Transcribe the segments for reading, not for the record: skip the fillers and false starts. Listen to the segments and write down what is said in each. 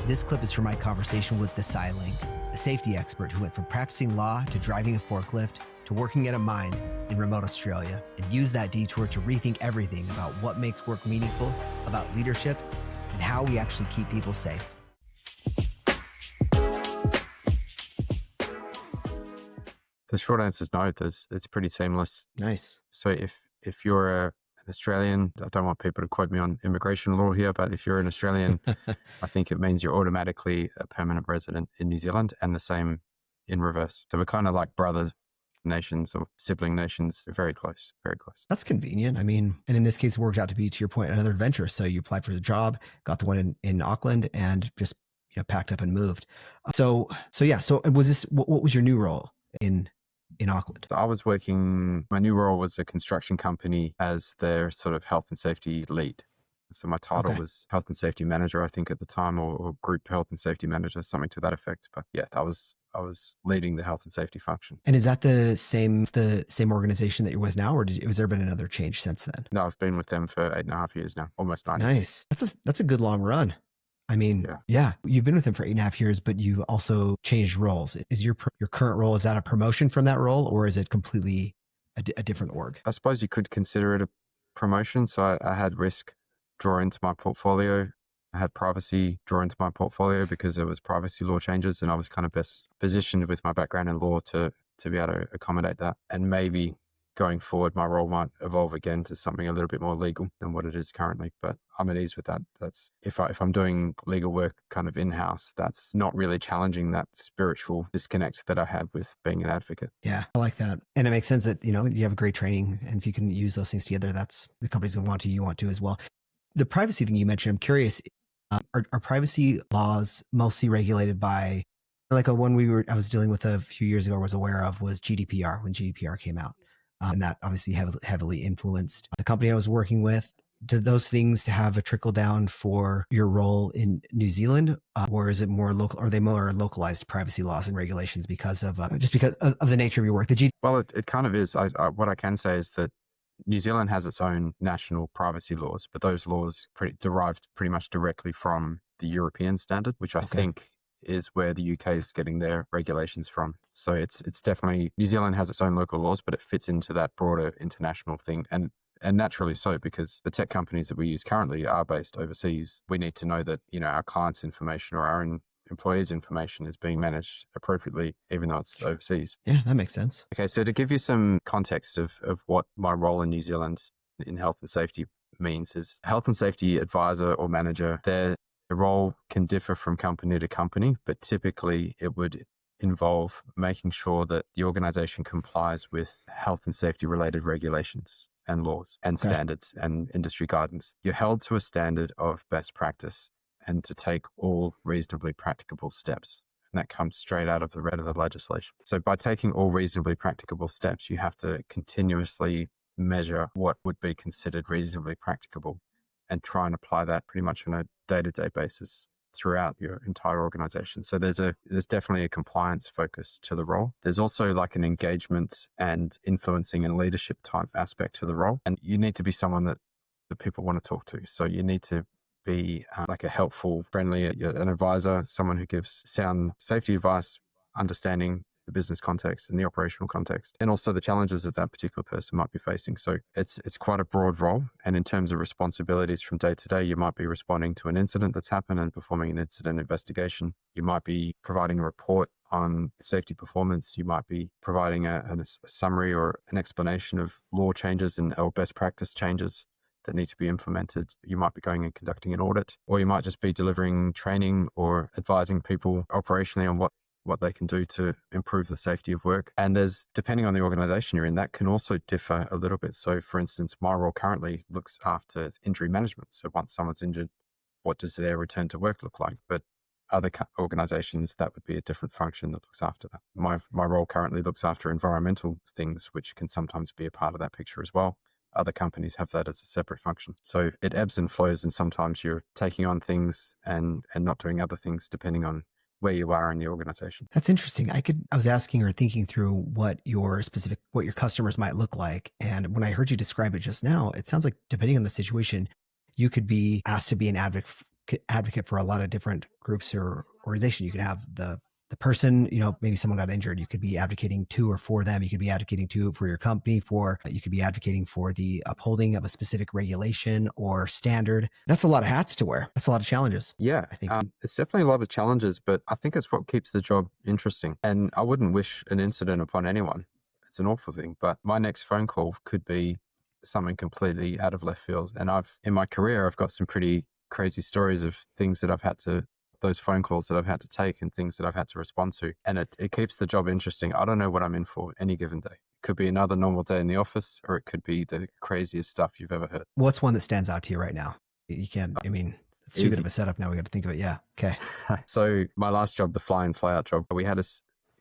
This clip is from my conversation with Desai Link, a safety expert who went from practicing law to driving a forklift to working at a mine in remote Australia, and used that detour to rethink everything about what makes work meaningful, about leadership, and how we actually keep people safe. The short answer is no. It's pretty seamless. Nice. So if you're an Australian, I don't want people to quote me on immigration law here, but if you're an Australian, I think it means you're automatically a permanent resident in New Zealand, and the same in reverse. So we're kind of like brother nations or sibling nations, very close, very close. That's convenient. I mean, and in this case, it worked out to be, to your point, another adventure. So you applied for the job, got the one in Auckland, and just packed up and moved. So was this, what was your new role in Auckland? I was working, my new role was a construction company as their sort of health and safety lead. So my title was health and safety manager, I think at the time, or group health and safety manager, something to that effect. But yeah, I was leading the health and safety function. And is that the same organization that you're with now, or has there been another change since then? No, I've been with them for 8.5 years now, almost 9 years. Nice. That's a good long run. I mean, yeah, you've been with them for 8.5 years, but you've also changed roles. Is your current role, is that a promotion from that role, or is it completely a different org? I suppose you could consider it a promotion. So I had risk draw into my portfolio. I had privacy draw into my portfolio because there was privacy law changes, and I was kind of best positioned with my background in law to be able to accommodate that. And maybe going forward, my role might evolve again to something a little bit more legal than what it is currently, but I'm at ease with that. That's if I'm doing legal work kind of in-house, that's not really challenging that spiritual disconnect that I had with being an advocate. Yeah, I like that. And it makes sense that, you have a great training, and if you can use those things together, that's the company's going to want to, you want to as well. The privacy thing you mentioned, I'm curious, are privacy laws mostly regulated by, like one I was dealing with a few years ago, was aware of, was GDPR, when GDPR came out. And that obviously heavily influenced the company I was working with. Did those things have a trickle down for your role in New Zealand, or is it more local? Are they more localized privacy laws and regulations because of the nature of your work? Well, it kind of is. What I can say is that New Zealand has its own national privacy laws, but those laws derived pretty much directly from the European standard, which I think is where the UK is getting their regulations from. So it's definitely, New Zealand has its own local laws, but it fits into that broader international thing. And naturally so, because the tech companies that we use currently are based overseas. We need to know that, our clients' information or our own employees' information is being managed appropriately, even though it's overseas. Yeah, that makes sense. Okay, so to give you some context of what my role in New Zealand in health and safety means, is health and safety advisor or manager. The role can differ from company to company, but typically it would involve making sure that the organization complies with health and safety related regulations and laws and standards and industry guidance. You're held to a standard of best practice and to take all reasonably practicable steps. And that comes straight out of the red of the legislation. So by taking all reasonably practicable steps, you have to continuously measure what would be considered reasonably practicable and try and apply that pretty much on a day-to-day basis throughout your entire organization. So there's definitely a compliance focus to the role. There's also like an engagement and influencing and leadership type aspect to the role. And you need to be someone that people want to talk to. So you need to be like a helpful, friendly, an advisor, someone who gives sound safety advice, understanding the business context and the operational context, and also the challenges that particular person might be facing. So it's quite a broad role. And in terms of responsibilities from day to day, you might be responding to an incident that's happened and performing an incident investigation. You might be providing a report on safety performance. You might be providing a summary or an explanation of law changes or best practice changes that need to be implemented. You might be going and conducting an audit, or you might just be delivering training or advising people operationally on what they can do to improve the safety of work. And there's, depending on the organization you're in, that can also differ a little bit. So for instance, my role currently looks after injury management. So once someone's injured, what does their return to work look like? But other organizations, that would be a different function that looks after that. My role currently looks after environmental things, which can sometimes be a part of that picture as well. Other companies have that as a separate function. So it ebbs and flows, and sometimes you're taking on things and not doing other things depending on where you are in the organization. That's interesting. I was asking or thinking through what your customers might look like. And when I heard you describe it just now, it sounds like depending on the situation, you could be asked to be an advocate for a lot of different groups or organizations. You could have the person, maybe someone got injured. You could be advocating to or for them. You could be advocating to for your company, you could be advocating for the upholding of a specific regulation or standard. That's a lot of hats to wear. That's a lot of challenges. Yeah, I think. it's definitely a lot of challenges, but I think it's what keeps the job interesting. And I wouldn't wish an incident upon anyone. It's an awful thing, but my next phone call could be something completely out of left field. And in my career, I've got some pretty crazy stories of things that those phone calls that I've had to take and things that I've had to respond to. And it keeps the job interesting. I don't know what I'm in for any given day. It could be another normal day in the office, or it could be the craziest stuff you've ever heard. What's one that stands out to you right now? You can't, it's too good of a setup now. We got to think of it. Yeah. Okay. So my last job, the fly in, fly out job, we had a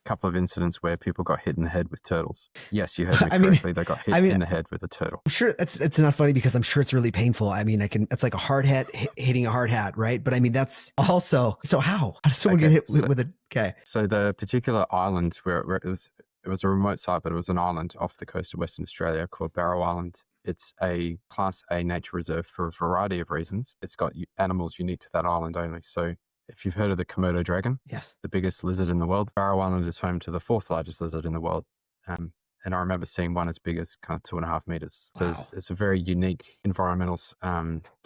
couple of incidents where people got hit in the head with turtles. Yes, you heard me correctly. They got hit in the head with a turtle. I'm sure it's not funny because I'm sure it's really painful. It's like a hard hat hitting a hard hat, right? But that's also, so how does someone get hit with a, okay. So the particular island where it was a remote site, but it was an island off the coast of Western Australia called Barrow Island. It's a Class A nature reserve for a variety of reasons. It's got animals unique to that island only. So if you've heard of the Komodo dragon, yes, the biggest lizard in the world, Barrow Island is home to the 4th largest lizard in the world. And I remember seeing one as big as kind of 2.5 meters. So wow. it's a very unique environmental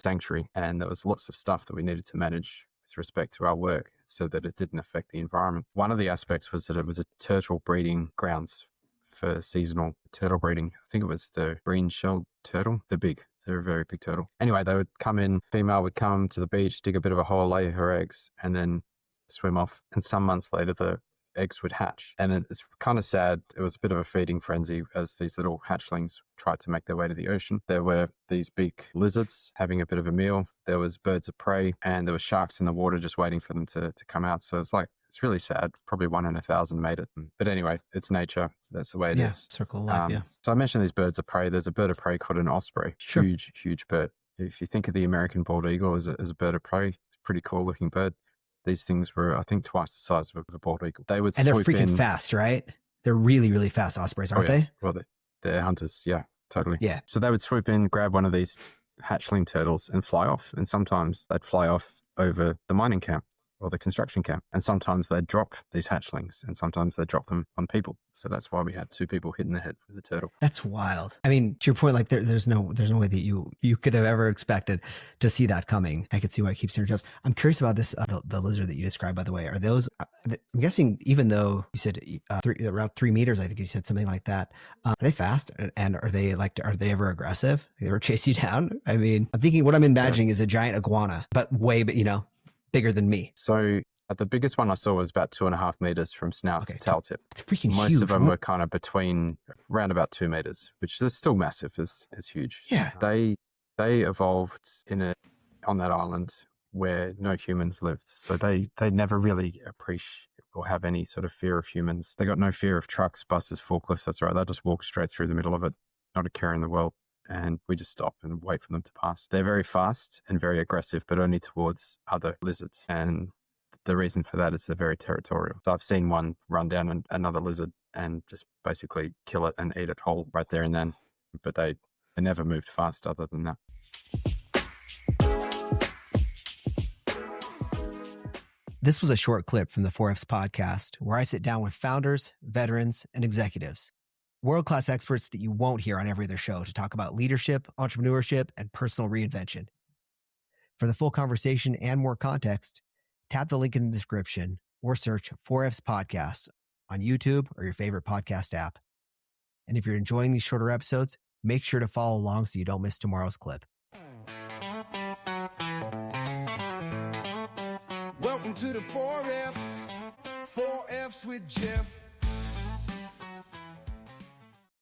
sanctuary. And there was lots of stuff that we needed to manage with respect to our work so that it didn't affect the environment. One of the aspects was that it was a turtle breeding grounds for seasonal turtle breeding. I think it was the green-shelled turtle. They're a very big turtle. Anyway, they would come in, female would come to the beach, dig a bit of a hole, lay her eggs, and then swim off. And some months later, the eggs would hatch. And it's kind of sad. It was a bit of a feeding frenzy as these little hatchlings tried to make their way to the ocean. There were these big lizards having a bit of a meal. There was birds of prey, and there were sharks in the water just waiting for them to come out. So it's really sad. Probably 1 in 1,000 made it. But anyway, it's nature. That's the way it is. Circle of life, yeah. So I mentioned these birds of prey. There's a bird of prey called an osprey. Sure. Huge bird. If you think of the American bald eagle as a bird of prey, it's a pretty cool looking bird. These things were, I think, twice the size of a bald eagle. They would and they're freaking fast, right? They're really, really fast ospreys, aren't they? Well, they're hunters. Yeah, totally. Yeah. So they would swoop in, grab one of these hatchling turtles and fly off. And sometimes they'd fly off over the mining camp or the construction camp. And sometimes they'd drop these hatchlings and sometimes they'd drop them on people. So that's why we had 2 people hit in the head with a turtle. That's wild. To your point, like there's no way that you could have ever expected to see that coming. I could see why it keeps your toes. I'm curious about this, the lizard that you described, by the way. Are those, I'm guessing, even though you said around 3 meters, I think you said something like that. Are they fast? And are they ever aggressive? Do they ever chase you down? I'm thinking what I'm imagining is a giant iguana, but way, bigger than me. So the biggest one I saw was about 2.5 meters from snout to tail tip. It's freaking Most huge. of them were kind of between around about 2 meters, which is still massive. Is huge. Yeah. They evolved on that island where no humans lived, so they never really appreciate or have any sort of fear of humans. They got no fear of trucks, buses, forklifts. That's right. They just walk straight through the middle of it, not a care in the world. And we just stop and wait for them to pass. They're very fast and very aggressive, but only towards other lizards. And the reason for that is they're very territorial. So I've seen one run down another lizard and just basically kill it and eat it whole right there and then. But they never moved fast other than that. This was a short clip from the 4Fs podcast where I sit down with founders, veterans, and executives, world-class experts that you won't hear on every other show, to talk about leadership, entrepreneurship, and personal reinvention. For the full conversation and more context, tap the link in the description or search 4Fs podcast on YouTube or your favorite podcast app. And if you're enjoying these shorter episodes, make sure to follow along so you don't miss tomorrow's clip. Welcome to the 4Fs, 4Fs with Jeff.